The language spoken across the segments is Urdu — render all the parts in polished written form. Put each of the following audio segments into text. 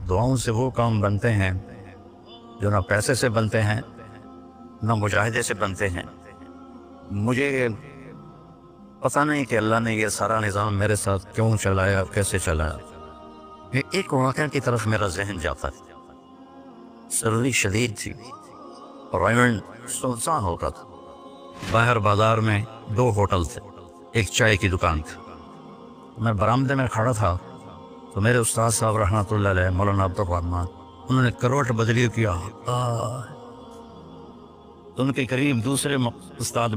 دعاؤں سے وہ کام بنتے ہیں جو نہ پیسے سے بنتے ہیں نہ مجاہدے سے بنتے ہیں۔ مجھے پتہ نہیں کہ اللہ نے یہ سارا نظام میرے ساتھ کیوں چلایا، کیسے چلایا۔ یہ ایک واقعہ کی طرف میرا ذہن جاتا ہے۔ سردی شدید تھی اور ایونٹ سنسان ہوتا تھا۔ باہر بازار میں 2 ہوٹل تھے، ایک چائے کی دکان تھی۔ میں برآمدے میں کھڑا تھا تو میرے استاد صاحب رحمۃ اللہ علیہ مولانا عبد الرحمان، انہوں نے کروٹ بدلی کیا۔ تو ان کے قریب دوسرے استاد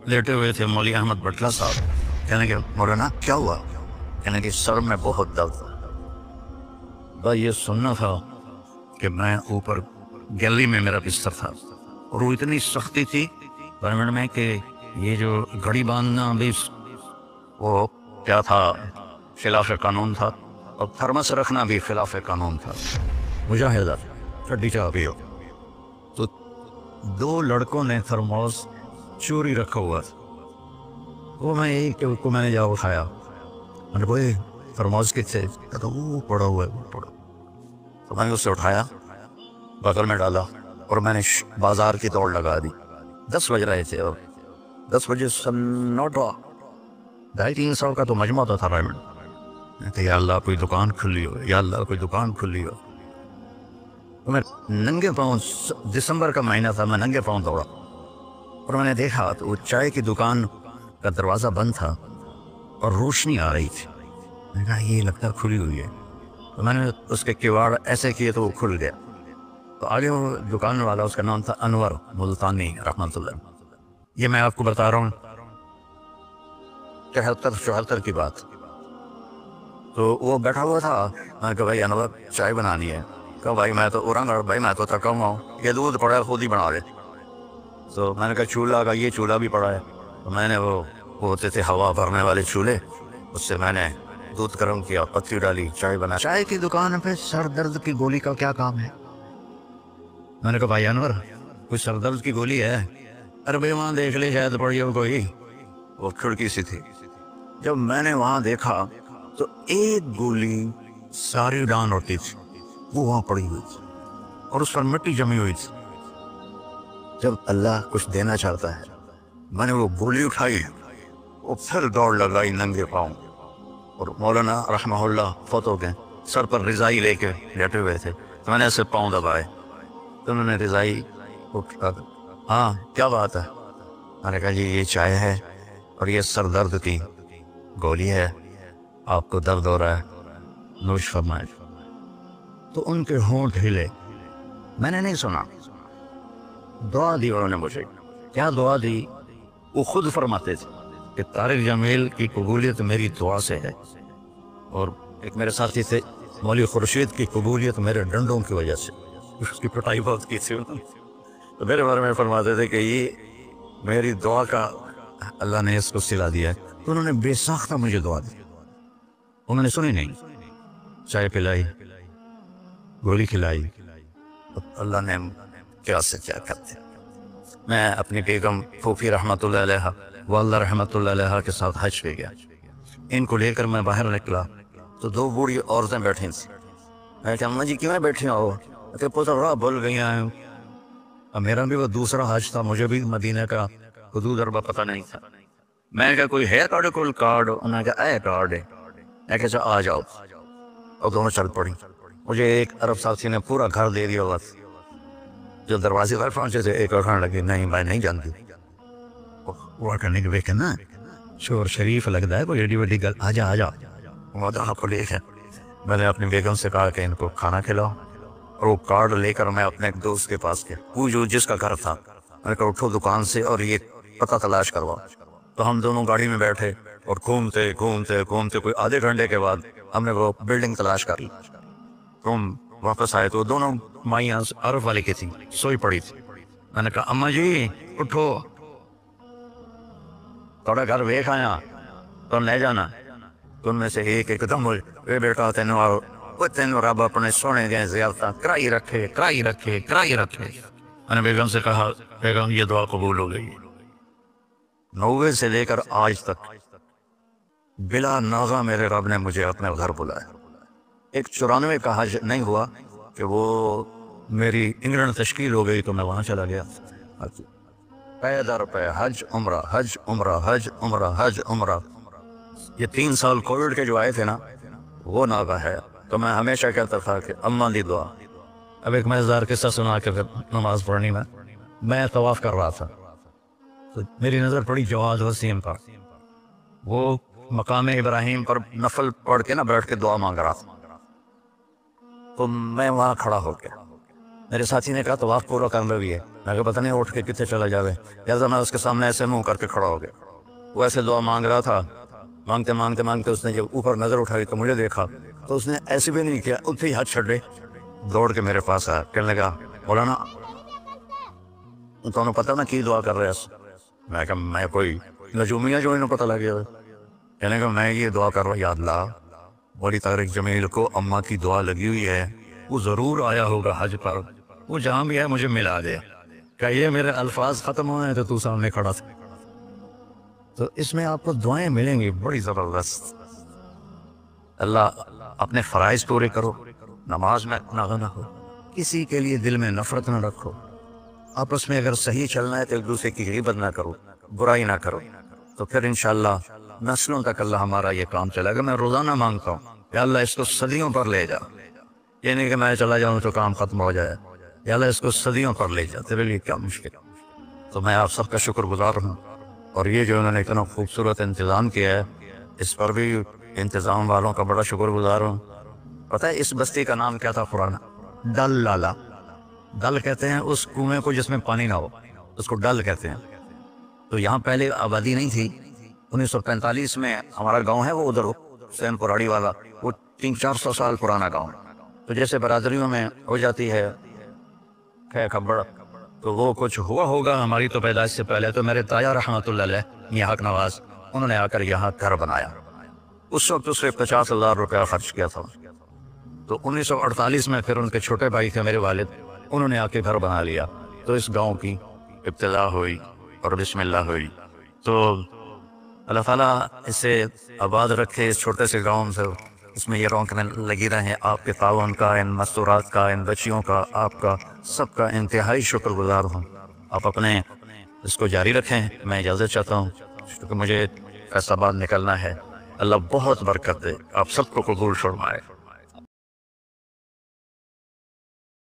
لیٹے ہوئے تھے، مولوی احمد بٹلہ صاحب۔ کہنے کہ مولانا کیا ہوا؟ کہنے کہ سر میں بہت درد ہے۔ بس یہ سننا تھا کہ میں اوپر گیلری میں میرا بستر تھا اور وہ اتنی سختی تھی گورنمنٹ میں کہ یہ جو گھڑی باندھنا بھی وہ کیا تھا، خلاف قانون تھا، اور تھرمس رکھنا بھی خلاف قانون تھا۔ مجاہدہ چڈی چاہ بھی ہو تو 2 لڑکوں نے تھرموس چوری رکھا ہوا تھا۔ وہ میں یہی کہ کو میں نے جا اٹھایا، میں نے کوئی تھرموس کس سے تو وہ پڑا ہوا ہے، وہ پڑا۔ تو میں نے اسے اٹھایا، بغل میں ڈالا اور میں نے بازار کی دوڑ لگا دی۔ 10 بج رہے تھے اور 10 بجے سناٹا، 250-300 کا تو مجمع تھا رائمنڈ۔ یا اللہ کوئی دکان کھلی ہو، یا اللہ کوئی دکان کھلی ہو۔ تو میں ننگے پاؤں، دسمبر کا مہینہ تھا، میں ننگے پاؤں دوڑا اور میں نے دیکھا تو وہ چائے کی دکان کا دروازہ بند تھا اور روشنی آ رہی تھی۔ میں نے کہا یہ لگتا کھلی ہوئی ہے، تو میں نے اس کے کیواڑ ایسے کیے تو وہ کھل گیا۔ تو آگے وہ دکان والا، اس کا نام تھا انور ملتانی رحمۃ اللہ۔ یہ میں آپ کو بتا رہا ہوں 73-74 کی بات۔ تو وہ بیٹھا ہوا تھا، میں نے کہا بھائی انور چائے بنانی ہے۔ کہا بھائی میں تو اورنگ بھائی میں تو تھکا ہوا ہوں، یہ دودھ پڑا ہے خود ہی بنا لے۔ تو میں نے کہا چولہا کا، یہ چولہا بھی پڑا ہے۔ تو میں نے وہ ہوتے تھے ہوا بھرنے والے چولہے، اس سے میں نے دودھ گرم کیا، پتی ڈالی، چائے بنا۔ چائے کی دکان پہ سر درد کی گولی کا کیا کام ہے؟ میں نے کہا بھائی انور کوئی سر درد کی گولی ہے؟ ارے بھائی وہاں دیکھ لے شاید پڑی ہو کوئی، وہ کھڑکی سی تھی۔ جب میں نے وہاں دیکھا تو ایک گولی ساری ڈان ہوتی تھی، وہ وہاں پڑی ہوئی تھی اور اس پر مٹی جمی ہوئی تھی۔ جب اللہ کچھ دینا چاہتا ہے، میں نے وہ گولی اٹھائی، وہ پھر دوڑ لگائی ننگے پاؤں، اور مولانا رحمہ اللہ فوت ہو گئے، سر پر رضائی لے کے لیٹے ہوئے تھے۔ تو میں نے ایسے پاؤں دبائے تو انہوں نے رضائی اٹھا، ہاں کیا بات ہے؟ میں نے کہا جی یہ چائے ہے اور یہ سر درد کی گولی ہے، آپ کو درد ہو رہا ہے، نوش فرمائے۔ تو ان کے ہونٹ ہلے، میں نے نہیں سنا۔ دعا دی انہوں نے مجھے۔ کیا دعا دی؟ وہ خود فرماتے تھے کہ طارق جمیل کی قبولیت میری دعا سے ہے، اور ایک میرے ساتھی تھے مولوی خورشید کی قبولیت میرے ڈنڈوں کی وجہ سے، اس کی پٹائی بہت کی تھی انہوں نے۔ تو میرے بارے میں فرماتے تھے کہ یہ میری دعا کا اللہ نے اس کو سلا دیا ہے۔ تو انہوں نے بے ساختہ مجھے دعا دی، انہوں نے سنی نہیں، چائے پلائی، گولی کھلائی، اللہ نے کیا سے کیا کرتے۔ میں اپنی بیگم پھوپھی رحمۃ اللہ علیہ، والدہ رحمۃ اللہ علیہ کے ساتھ حج پہ گیا۔ ان کو لے کر میں باہر نکلا تو 2 بوڑھی عورتیں بیٹھی تھیں۔ میں کہا اماں جی کیوں بیٹھی ہو؟ کہ پتہ راہ بھول گئی ہیں۔ اب میرا بھی وہ دوسرا حج تھا، مجھے بھی مدینہ کا حدود اربہ پتہ نہیں تھا۔ میں نے کہا کوئی ہے کارڈ؟ کوئی کارڈ؟ انہوں نے کہا اے کارڈ ہے۔ میں کہا آ جاؤ، اور دونوں چل پڑی۔ مجھے ایک عرب ساتھی نے پورا گھر دے دیا ہوا تھا۔ جو دروازے پر پہنچے تھے ایک اٹھانے لگے، نہیں میں نہیں جانتی۔ وہ کرنے کے دیکھے نا شور شریف لگتا ہے، کوئی ایڈی وڈی گل، آ جا آ جا۔ وہ آپ کو لے کے میں نے اپنی بیگم سے کہا کہ ان کو کھانا کھلاؤ، اور وہ کارڈ لے کر میں اپنے ایک دوست کے پاس گیا، وہ جو جس کا گھر تھا۔ میں نے کہا اٹھو دکان سے اور یہ پتہ تلاش کرواؤ۔ تو ہم دونوں گاڑی میں بیٹھے اور گھومتے گھومتے گھومتے کوئی آدھے گھنٹے کے بعد ہم نے وہ بلڈنگ تلاش کر لی۔ ہم واپس آئے تو دونوں مائیاں عرب والے کی تھیں، سوئی پڑی تھی۔ میں نے کہا اماں جی اٹھو، تھوڑا گھر ویکھ آیا تو لے جانا۔ تو ان میں سے ایک دم ہوئے، اے بیٹا تینوں رب اپنے سونے دیں زیارتاں کرائی رکھے کرائی رکھے کرائی رکھے۔ میں نے بیگم سے کہا بیگم یہ دعا قبول ہو گئی۔ 90 سے لے کر آج تک بلا ناغہ میرے رب نے مجھے اپنے گھر بلایا۔ ایک 94 کا حج نہیں ہوا کہ وہ میری انگلینڈ تشکیل ہو گئی تو میں وہاں چلا گیا. پے در پے حج عمرہ حج عمرہ حج عمرہ حج عمرہ. یہ 3 سال کووڈ کے جو آئے تھے نا وہ ناگا ہے. تو میں ہمیشہ کہتا تھا کہ اماں دی دعا. اب ایک مزیدار قصہ سنا کے پھر نماز پڑھنی میں طواف کر رہا تھا تو میری نظر پڑی جواد وسیم پر. وہ مقام ابراہیم پر نفل پڑھ کے نا بیٹھ کے دعا مانگ رہا تھا. تو میں وہاں کھڑا ہو گیا. میرے ساتھی نے کہا طواف پورا کرنا بھی ہے. میں کہا پتہ نہیں اٹھ کے کتنے چلا جاوے. لہٰذا میں اس کے سامنے ایسے منہ کر کے کھڑا ہو گیا. وہ ایسے دعا مانگ رہا تھا. مانگتے مانگتے مانگتے اس نے جب اوپر نظر اٹھائی تو مجھے دیکھا تو اس نے ایسے بھی نہیں کیا, اتنے ہی ہاتھ چھڑے دوڑ کے میرے پاس آیا. کہنے لگا مولانا تو پتہ نا کی دعا کر رہے ہیں. میں کہا میں کوئی نجومیہ جو انہیں پتہ لگے ہوئے. کہنے لگا میں یہ دعا کر رہا یا اللہ بڑی طارق جمیل کو اماں کی دعا لگی ہوئی ہے, وہ ضرور آیا ہوگا حج پر, وہ جہاں بھی ہے مجھے ملا دے. کہ یہ میرے الفاظ ختم ہوئے ہیں تو سامنے کھڑا تھا. تو اس میں آپ کو دعائیں ملیں گی بڑی زبردست. اللہ اپنے فرائض پورے کرو, نماز میں ناغہ نہ ہو, کسی کے لیے دل میں نفرت نہ رکھو, آپس میں اگر صحیح چلنا ہے تو ایک دوسرے کی غیبت نہ کرو, برائی نہ کرو, تو پھر انشاءاللہ نسلوں تک اللہ ہمارا یہ کام چلے گا. میں روزانہ مانگتا ہوں کہ اللہ اس کو صدیوں پر لے جا. یہ نہیں کہ میں چلا جاؤں تو کام ختم ہو جائے. یا اللہ اس کو صدیوں پر لے جا, تیرے لیے کیا مشکل. تو میں آپ سب کا شکر گزار ہوں. اور یہ جو انہوں نے اتنا خوبصورت انتظام کیا ہے اس پر بھی انتظام والوں کا بڑا شکر گزار ہوں. پتہ ہے اس بستی کا نام کیا تھا پرانا؟ ڈل لالا. ڈل کہتے ہیں اس کنویں کو جس میں پانی نہ ہو, اس کو ڈل کہتے ہیں. تو یہاں پہلے آبادی نہیں تھی. 1945 میں ہمارا گاؤں ہے وہ ادھر حسین پراڑی والا, وہ 300-400 سال پرانا گاؤں. تو جیسے برادریوں میں ہو جاتی ہے کھبڑ, تو وہ کچھ ہوا ہوگا ہماری تو پیدائش سے پہلے. تو میرے تایا رحمۃ اللہ علیہ میاں حق نواز, انہوں نے آ کر یہاں گھر بنایا. اس وقت اس سے 50,000 روپیہ خرچ کیا تھا. تو 1948 میں پھر ان کے چھوٹے بھائی تھے میرے والد, انہوں نے آ کے گھر بنا لیا. تو اس گاؤں کی ابتدا ہوئی اور بسم اللہ ہوئی. تو اللہ تعالیٰ اسے آباد رکھے, اس چھوٹے سے گاؤں سے اس میں یہ رونقیں لگی رہیں. آپ کے تعاون کا, ان مستورات کا, ان بچیوں کا, آپ کا سب کا انتہائی شکر گزار ہوں. آپ اپنے اس کو جاری رکھیں. میں اجازت چاہتا ہوں کیونکہ مجھے فیصل آباد نکلنا ہے. اللہ بہت برکت دے, آپ سب کو قبول فرمائے.